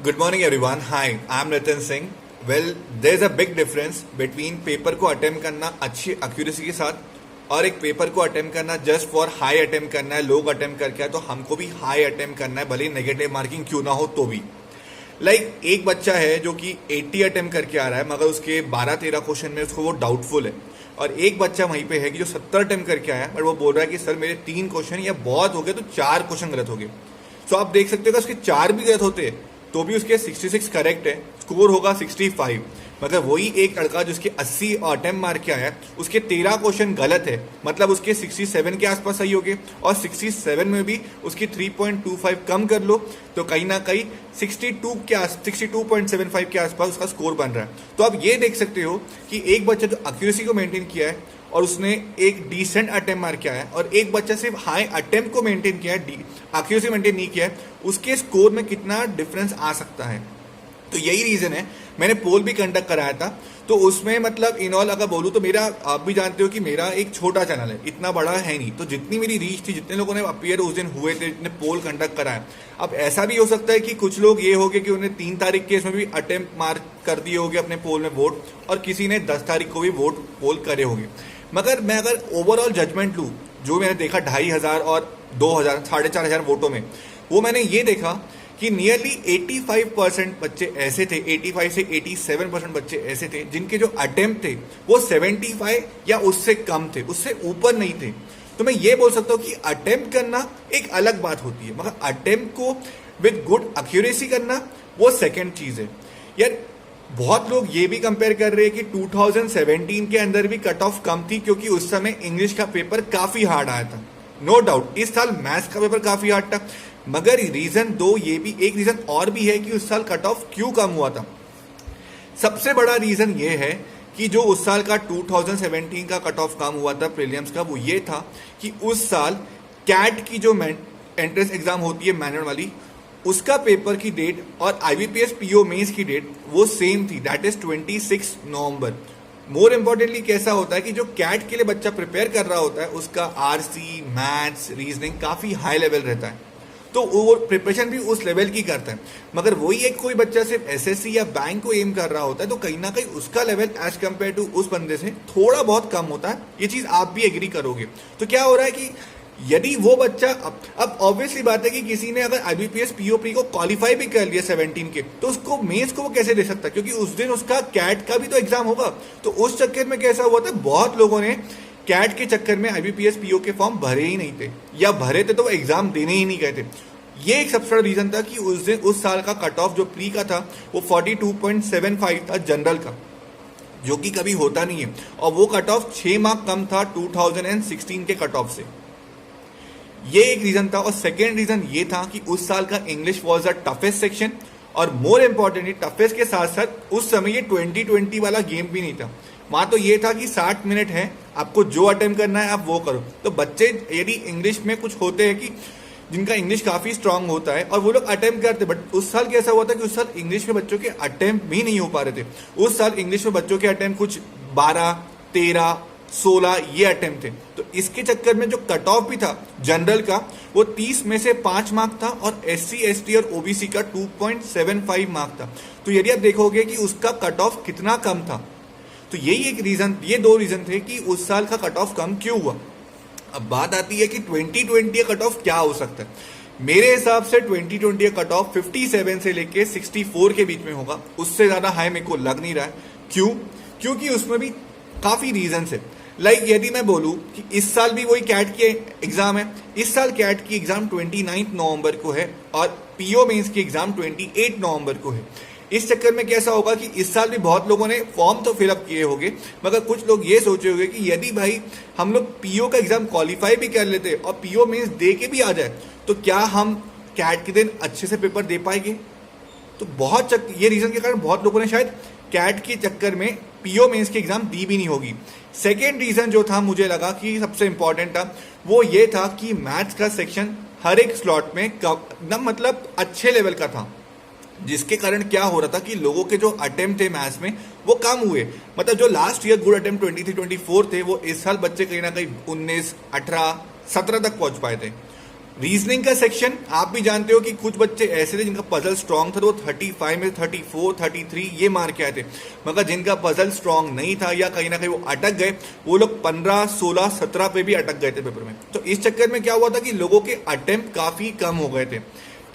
Good morning, everyone. Hi, I'm Nitin Singh. Well, there's a big difference between paper को attempt करना अच्छी accuracy के साथ और एक पेपर को अटेम्प्ट करना जस्ट फॉर हाई अटेम्प्ट करना है. लोग अटेम्प्ट करके आए तो हमको भी हाई अटेम्प्ट करना है, भले नेगेटिव मार्किंग क्यों ना हो तो भी. एक बच्चा है जो कि 80 अटेम्प्ट करके आ रहा है मगर उसके 12-13 क्वेश्चन में उसको वो डाउटफुल है, और एक बच्चा वहीं पे है कि जो 70 अटेम्प्ट करके आया है और वो बोल रहा है कि सर मेरे 3 क्वेश्चन या बहुत हो गए तो 4 क्वेश्चन गलत हो गए. सो आप देख सकते हो कि उसके 4 भी गलत होते हैं तो भी उसके 66 करेक्ट है, स्कोर होगा 65. मगर वही एक लड़का जिसके 80 अटेम्प्ट मार के आया उसके 13 क्वेश्चन गलत है, मतलब उसके 67 के आसपास सही हो गए, और 67 में भी उसकी 3.25 कम कर लो तो कहीं ना कहीं 62.75 के आसपास उसका स्कोर बन रहा है. तो आप ये देख सकते हो कि एक बच्चा जो एक्यूरेसी को मेंटेन किया है और उसने एक डिसेंट अटेम्प्ट मार के आया है, और एक बच्चा सिर्फ हाई अटेम्प्ट को मेंटेन किया है, एक्यूरेसी मेंटेन नहीं किया है, उसके स्कोर में कितना डिफरेंस आ सकता है. तो यही रीजन है मैंने पोल भी कंडक्ट कराया था. तो उसमें मतलब इन ऑल अगर बोलूँ तो मेरा, आप भी जानते हो कि मेरा एक छोटा चैनल है, इतना बड़ा है नहीं, तो जितनी मेरी रीच थी, जितने लोगों ने अपीयर उस दिन हुए थे, जितने पोल कंडक्ट कराया. अब ऐसा भी हो सकता है कि कुछ लोग ये हो गए कि उन्हें 3 तारीख के इसमें भी अटेम्प्ट मार्क कर दिए होंगे अपने पोल में वोट, और किसी ने 10 तारीख को भी वोट पोल करे होंगे. मगर मैं अगर ओवरऑल जजमेंट लूँ, जो मैंने देखा 2500 और 2000 4500 वोटों में, वो मैंने ये देखा कि नियरली 85% बच्चे ऐसे थे, 85 से 87% बच्चे ऐसे थे जिनके जो अटेम्प्ट थे वो 75 या उससे कम थे, उससे ऊपर नहीं थे. तो मैं ये बोल सकता हूँ कि अटेम्प्ट करना एक अलग बात होती है, मगर अटेम्प्ट को विद गुड एक्यूरेसी करना वो सेकेंड चीज है. यार बहुत लोग ये भी कंपेयर कर रहे हैं कि 2017 के अंदर भी कट ऑफ कम थी क्योंकि उस समय इंग्लिश का पेपर काफी हार्ड आया था. नो डाउट इस साल मैथ्स का पेपर काफी हार्ड था, मगर रीजन दो ये भी, एक रीजन और भी है कि उस साल कट ऑफ क्यों कम हुआ था. सबसे बड़ा रीजन ये है कि जो उस साल का 2017 का कट ऑफ कम हुआ था प्रीलिम्स का, वो ये था कि उस साल कैट की जो एंट्रेंस एग्जाम होती है मैनुअल वाली, उसका पेपर की डेट और आईबीपीएस पीओ मेंस की डेट वो सेम थी, that is 26 November. More importantly कैसा होता है कि जो कैट के लिए बच्चा प्रिपेयर कर रहा होता है उसका आरसी, मैथ्स, रीजनिंग काफी हाई लेवल रहता है, तो वो प्रिपरेशन भी उस लेवल की करता है. मगर वही एक कोई बच्चा सिर्फ एसएससी या बैंक को एम कर रहा होता है तो कहीं ना कहीं उसका लेवल एज कंपेयर टू उस बंदे से थोड़ा बहुत कम होता है. ये चीज आप भी एग्री करोगे. तो क्या हो रहा है कि यदि वो बच्चा, अब ऑब्वियसली बात है कि किसी ने अगर आईबीपीएस पीओपी को क्वालिफाई भी कर लिया 17 के, तो उसको मेंस को वो कैसे दे सकता, क्योंकि उस दिन उसका कैट का भी तो एग्जाम होगा. तो उस चक्कर में कैसा हुआ था, बहुत लोगों ने कैट के चक्कर में आईबीपीएस पीओ के फॉर्म भरे ही नहीं थे, या भरे थे तो वो एग्जाम देने ही नहीं गए थे. ये एक सबसे बड़ा रीजन था कि उस दिन उस साल का कट ऑफ जो प्री का था वो 42.75 था जनरल का, जो कि कभी होता नहीं है, और वो कट ऑफ 6 मार्क कम था 2016 के कट ऑफ से. ये एक रीजन था. और सेकेंड रीजन ये था कि उस साल का English was the toughest section, और मोर इम्पोर्टेंटली टफेस्ट के साथ साथ उस समय ये 2020 वाला गेम भी नहीं था. वहां तो ये था कि 60 मिनट है, आपको जो अटेम्प्ट करना है आप वो करो. तो बच्चे यदि इंग्लिश में कुछ होते हैं कि जिनका इंग्लिश काफी स्ट्रांग होता है और वो लोग अटेम्प्ट करते, बट उस साल कैसा हुआ था कि उस साल इंग्लिश में बच्चों के अटेम्प्ट भी नहीं हो पा रहे थे. उस साल इंग्लिश में बच्चों के अटेम्प्ट कुछ 12, 13, 16 ये अटेम्प्ट थे. तो इसके चक्कर में जो कट ऑफ भी था जनरल का वो 30 में से 5 मार्क था, और एससी, एसटी और ओबीसी का 2.75 मार्क था. तो यदि आप देखोगे कि उसका कट ऑफ कितना कम था, तो यही एक रीजन, ये 2 रीजन थे कि उस साल का कट ऑफ कम क्यों हुआ. अब बात आती है कि 2020 का कट ऑफ क्या हो सकता है. मेरे हिसाब से 2020 का कट ऑफ 57 से लेके 64 के बीच में होगा, उससे ज्यादा हाई मेरे को लग नहीं रहा है. क्यों? क्योंकि उसमें भी काफी रीजन है. यदि मैं बोलूं कि इस साल भी वही कैट की एग्जाम है, इस साल कैट की एग्जाम 29 नवंबर को है और पीओ मेंस की एग्जाम 28 नवंबर को है. इस चक्कर में कैसा होगा कि इस साल भी बहुत लोगों ने फॉर्म तो फिलअप किए होंगे, मगर कुछ लोग ये सोचे होंगे कि यदि भाई हम लोग पीओ का एग्जाम क्वालिफाई भी कर लेते और पीओ मेंस दे के भी आ जाए तो क्या हम कैट के दिन अच्छे से पेपर दे पाएंगे. तो ये रीजन के कारण बहुत लोगों ने शायद कैट के चक्कर में पीओ मेंस की एग्जाम दी भी नहीं होगी. सेकेंड रीजन जो था, मुझे लगा कि सबसे इंपॉर्टेंट था, वो ये था कि मैथ्स का सेक्शन हर एक स्लॉट में एकदम मतलब अच्छे लेवल का था, जिसके कारण क्या हो रहा था कि लोगों के जो अटेम्प्ट थे मैथ्स में वो कम हुए. मतलब जो लास्ट ईयर गुड अटेम्प्ट 23-24 थे, वो इस साल बच्चे कहीं ना कहीं 19, 18, 17 तक पहुंच पाए थे. रीजनिंग का सेक्शन आप भी जानते हो कि कुछ बच्चे ऐसे थे जिनका पजल स्ट्रांग था तो वो 35 में 34 33 ये मार के आए थे, मगर जिनका पजल स्ट्रांग नहीं था या कहीं ना कहीं वो अटक गए, वो लोग 15 16 17 पे भी अटक गए थे पेपर में। तो इस चक्कर में क्या हुआ था कि लोगों के अटेम्प्ट काफी कम हो गए थे।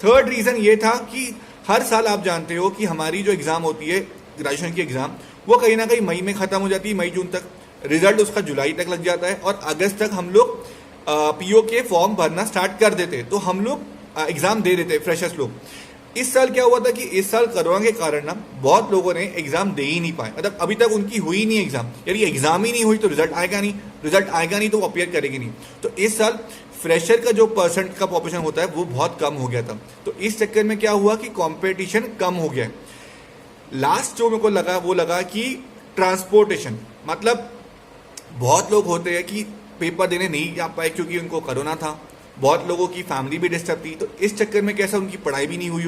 थर्ड रीजन ये था कि हर साल आप जानते हो कि हमारी जो एग्जाम होती है ग्रेजुएशन की एग्जाम, वो कहीं ना कहीं मई में खत्म हो जाती है, मई जून तक, रिजल्ट उसका जुलाई तक लग जाता है और अगस्त तक हम लोग पीओ के फॉर्म भरना स्टार्ट कर देते, तो हम लोग एग्जाम दे देते फ्रेशर्स लोग। इस साल क्या हुआ था कि इस साल कोरोना के कारण ना बहुत लोगों ने एग्जाम दे ही नहीं पाए, मतलब अभी तक उनकी हुई नहीं एग्जाम, यानी एग्जाम ही नहीं हुई तो रिजल्ट आएगा नहीं, रिजल्ट आएगा नहीं तो वो अपियर करेगी नहीं। तो इस साल फ्रेशर का जो परसेंट का पॉपुलेशन होता है वो बहुत कम हो गया था। तो इस चक्कर में क्या हुआ कि कंपटीशन कम हो गया। लास्ट जो मेरे को लगा वो लगा कि ट्रांसपोर्टेशन, मतलब बहुत लोग होते हैं कि पेपर देने नहीं जा पाए क्योंकि उनको कोरोना था, बहुत लोगों की फैमिली भी डिस्टर्ब थी, तो इस चक्कर में कैसा उनकी पढ़ाई भी नहीं हुई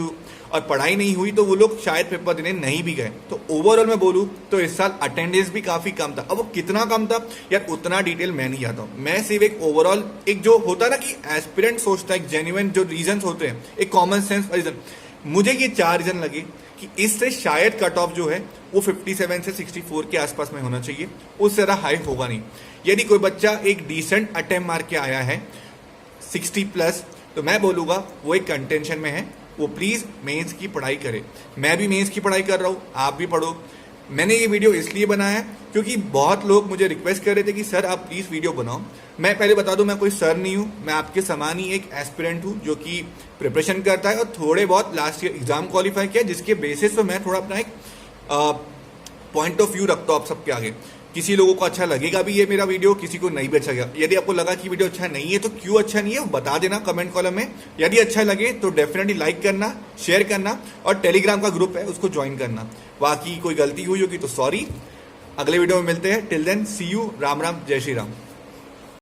और पढ़ाई नहीं हुई तो वो लोग शायद पेपर देने नहीं भी गए। तो ओवरऑल मैं बोलूँ तो इस साल अटेंडेंस भी काफ़ी कम था। अब वो कितना कम था यार उतना डिटेल मैं नहीं जाता हूँ, मैं सिर्फ एक ओवरऑल एक जो होता है ना कि एस्पिरेंट सोचता है, जेन्युइन जो रीजन होते हैं, एक कॉमन सेंस रीजन, मुझे ये 4 रीजन लगे कि इससे शायद कट ऑफ जो है वो 57 से 64 के आसपास में होना चाहिए, उससे ज़्यादा हाई होगा नहीं। यदि कोई बच्चा एक डिसेंट अटेम्प्ट मार के आया है 60 प्लस, तो मैं बोलूँगा वो एक कंटेंशन में है, वो प्लीज़ मेंस की पढ़ाई करे। मैं भी मेंस की पढ़ाई कर रहा हूँ, आप भी पढ़ो। मैंने ये वीडियो इसलिए बनाया है क्योंकि बहुत लोग मुझे रिक्वेस्ट कर रहे थे कि सर आप प्लीज़ वीडियो बनाओ। मैं पहले बता दूं मैं कोई सर नहीं हूँ, मैं आपके समान ही एक एस्पिरेंट हूँ जो कि प्रिपरेशन करता है और थोड़े बहुत लास्ट ईयर एग्जाम क्वालिफाई किया, जिसके बेसिस पे मैं थोड़ा अपना एक पॉइंट ऑफ व्यू रखता हूँ आप सबके आगे। किसी लोगों को अच्छा लगेगा भी ये मेरा वीडियो, किसी को नहीं भी अच्छा लगेगा। यदि आपको लगा कि वीडियो अच्छा नहीं है तो क्यों अच्छा नहीं है वो बता देना कमेंट कॉलम में। यदि अच्छा लगे तो डेफिनेटली लाइक करना, शेयर करना और टेलीग्राम का ग्रुप है उसको ज्वाइन करना। बाकी कोई गलती हुई होगी तो सॉरी। अगले वीडियो में मिलते हैं, till then see you, Ram Ram, जय श्री राम।